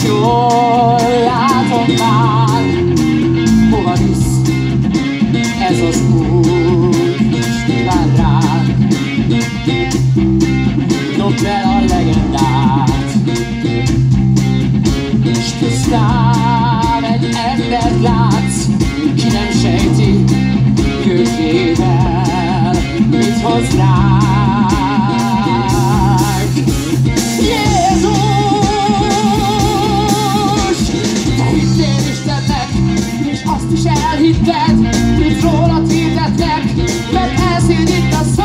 jól látom már, hova visz ez az út, s kíván rád. Dobd el a legendát, s tisztán egy embert látsz, ki nem sejti jövőjével mit hoz ránk. Jézus, te hittél Istennek, és azt is elhitted, mit rólad hirdetnek, mert elszínít a szó.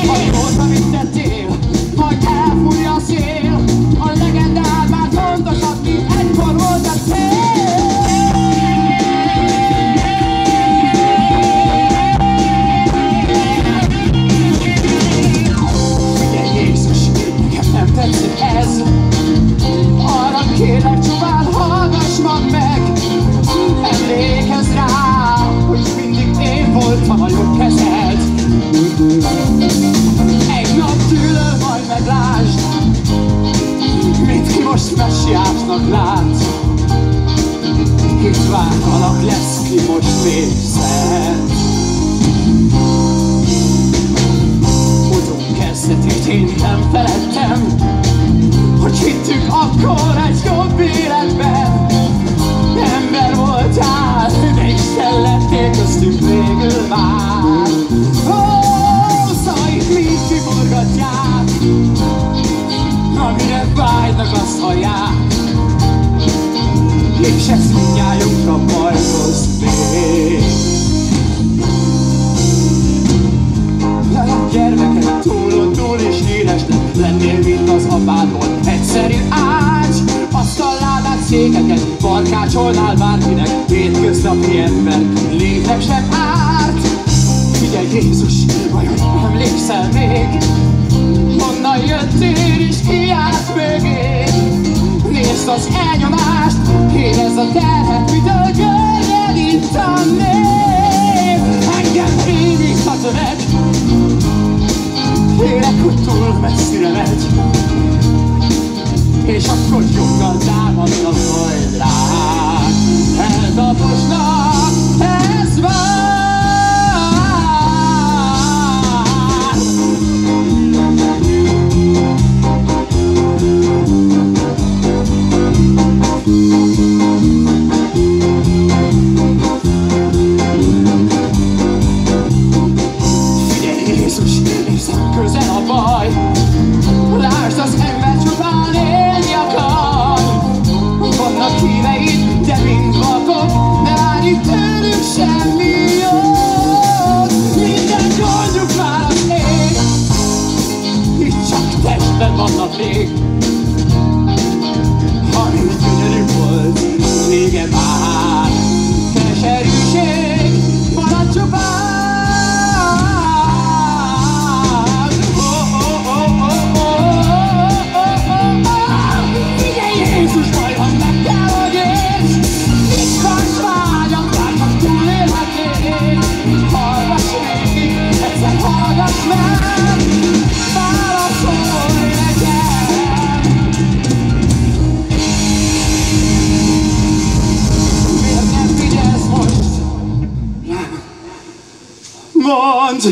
A jót, amit tettél, majd elfújja a szél, a legendád már fontosabb, mint egykor volt a cél. Tetszik ez, arra kérlek csupán hallgass majd meg. Emlékezz rá, hogy mindig én voltam a jobb kezed. Egy nap tőlem majd meglásd, mint ki most messiásnak lát. Itt vártalak lesz, ki most még szent. Kezdetét én nem feledtem, hogy hittük akkor egy jobb életben. Ember voltál, de Isten lettél köztünk végül már. Szavaid mind kiforgatják, amire vágynak azt hallják, és ezt mindnyájunkra bajhoz még. Gyermeket túl és éresnek lennél, mint az apádból. Egyszerű ágy, asztalládát, székeket barkácsolnál bárkinek. Hétköznapi ember létnek sem árt. Figyelj Jézus, vajon emlékszel még? Honnan jöttél és ki járt mögé? Nézd az elnyomást, érezd a terhet, mitől görnyed itt a név. Engem rémít meg, félek, hogy túl messzire megy, és akkor joggal támadnak majd rád. Eltaposnak, ez vár. Figyelj Jézus, nézzem közel a baj. Lásd, az ember csupán élni akar. Vannak híveid, de mind vakok, ne várj tőlük semmi jót. Minden gondjuk már az ég, itt csak testben vannak rég. Ami gyönyörű volt, régen már keserűség marad csupán. Jézus, vajon meg kell, hogy érts, mit van vágyam, bárcsak túlélhetnék. Hallgass végig, egyszer hallgass meg, válaszolj nekem. Miért nem figyelsz most? Mondd!